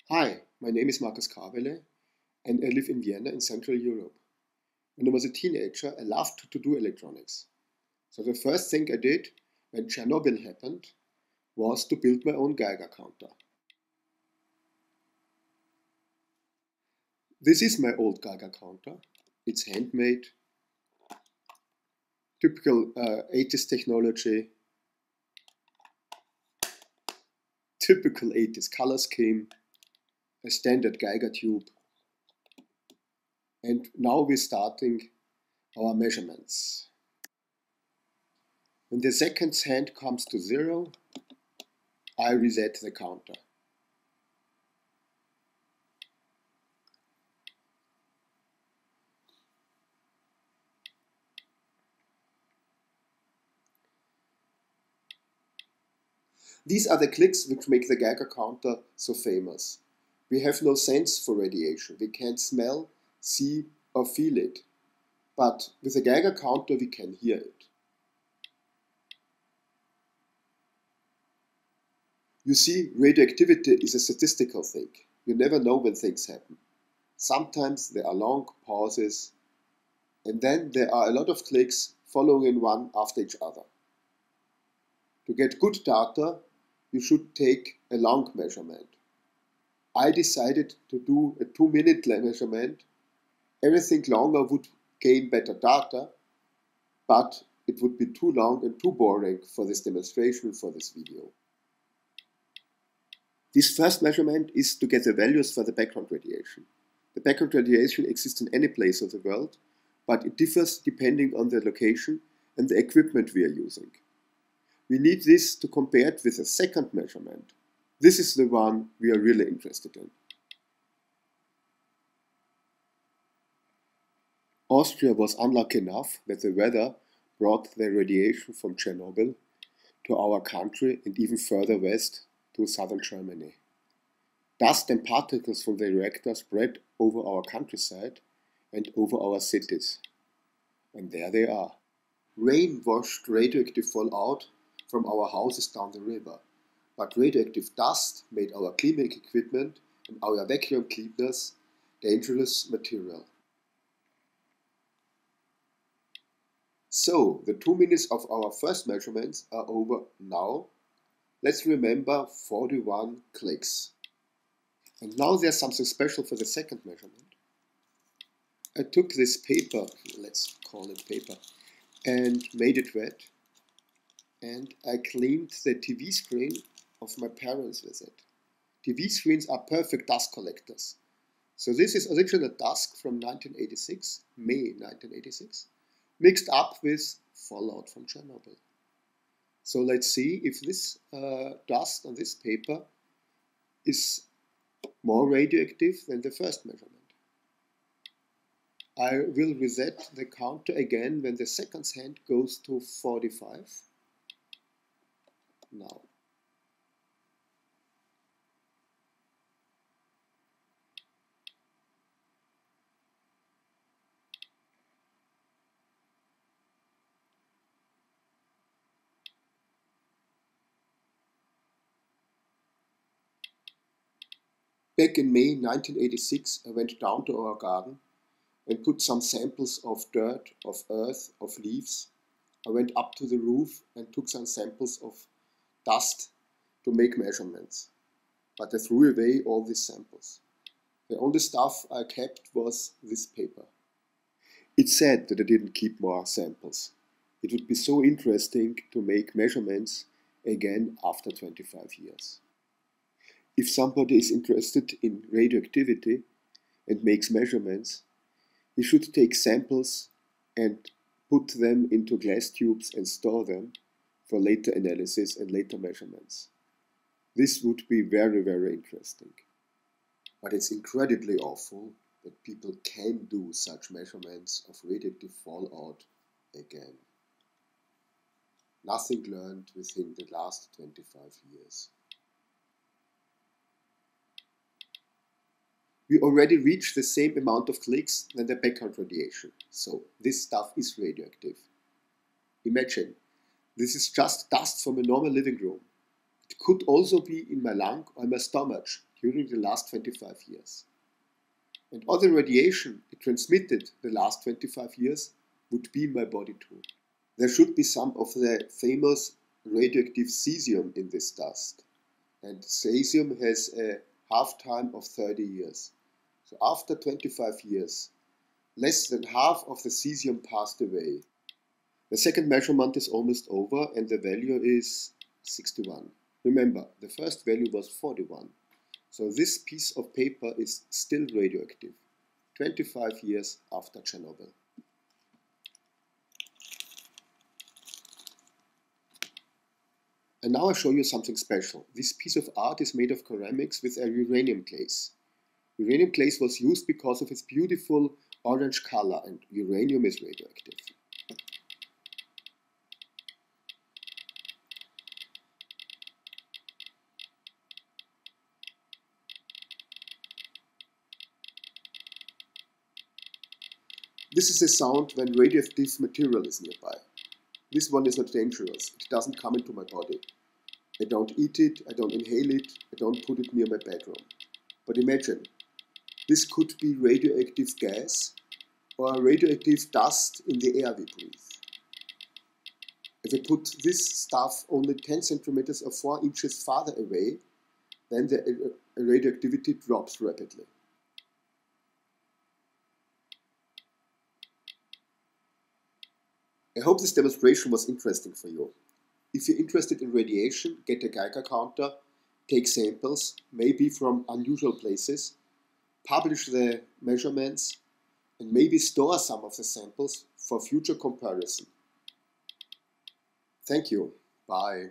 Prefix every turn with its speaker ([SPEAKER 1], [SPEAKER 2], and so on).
[SPEAKER 1] Hi, my name is Markus Kavele and I live in Vienna in Central Europe. When I was a teenager, I loved to do electronics. So the first thing I did when Chernobyl happened was to build my own Geiger counter. This is my old Geiger counter. It's handmade, typical 80s technology, typical 80s color scheme, a standard Geiger tube. And now we're starting our measurements. When the seconds hand comes to 0, I reset the counter. These are the clicks which make the Geiger counter so famous. We have no sense for radiation. We can't smell, see, or feel it. But with a Geiger counter, we can hear it. You see, radioactivity is a statistical thing. You never know when things happen. Sometimes there are long pauses, and then there are a lot of clicks following one after each other. To get good data, you should take a long measurement. I decided to do a 2-minute measurement. Everything longer would gain better data, but it would be too long and too boring for this demonstration, for this video. This first measurement is to get the values for the background radiation. The background radiation exists in any place of the world, but it differs depending on the location and the equipment we are using. We need this to compare it with a second measurement. This is the one we are really interested in. Austria was unlucky enough that the weather brought the radiation from Chernobyl to our country and even further west to southern Germany. Dust and particles from the reactor spread over our countryside and over our cities. And there they are. Rain washed radioactive fallout from our houses down the river, but radioactive dust made our cleaning equipment and our vacuum cleaners dangerous material. So, the 2 minutes of our first measurements are over now. Let's remember 41 clicks. And now there's something special for the second measurement. I took this paper, let's call it paper, and made it wet. And I cleaned the TV screen of my parents with it. TV screens are perfect dust collectors. So this is original dust from 1986, May 1986, mixed up with fallout from Chernobyl. So let's see if this dust on this paper is more radioactive than the first measurement. I will reset the counter again when the seconds hand goes to 45. Now. Back in May 1986, I went down to our garden and put some samples of dirt, of earth, of leaves. I went up to the roof and took some samples of dust to make measurements. But I threw away all these samples. The only stuff I kept was this paper. It's sad that I didn't keep more samples. It would be so interesting to make measurements again after 25 years. If somebody is interested in radioactivity and makes measurements, he should take samples and put them into glass tubes and store them for later analysis and later measurements. This would be very, very interesting. But it's incredibly awful that people can do such measurements of radioactive fallout again. Nothing learned within the last 25 years. We already reached the same amount of clicks than the background radiation, so this stuff is radioactive. Imagine, this is just dust from a normal living room. It could also be in my lung or my stomach, during the last 25 years. And all the radiation it transmitted the last 25 years would be in my body too. There should be some of the famous radioactive cesium in this dust. And cesium has a half-time of 30 years. So after 25 years, less than half of the cesium passed away. The second measurement is almost over and the value is 61. Remember, the first value was 41. So this piece of paper is still radioactive, 25 years after Chernobyl. And now I show you something special. This piece of art is made of ceramics with a uranium glaze. Uranium glaze was used because of its beautiful orange color, and uranium is radioactive. This is the sound when radioactive material is nearby. This one is not dangerous. It doesn't come into my body. I don't eat it, I don't inhale it, I don't put it near my bedroom. But imagine, this could be radioactive gas or radioactive dust in the air we breathe. If I put this stuff only 10 centimeters or 4 inches farther away, then the radioactivity drops rapidly. I hope this demonstration was interesting for you. If you're interested in radiation, get a Geiger counter, take samples, maybe from unusual places, publish the measurements, and maybe store some of the samples for future comparison. Thank you. Bye.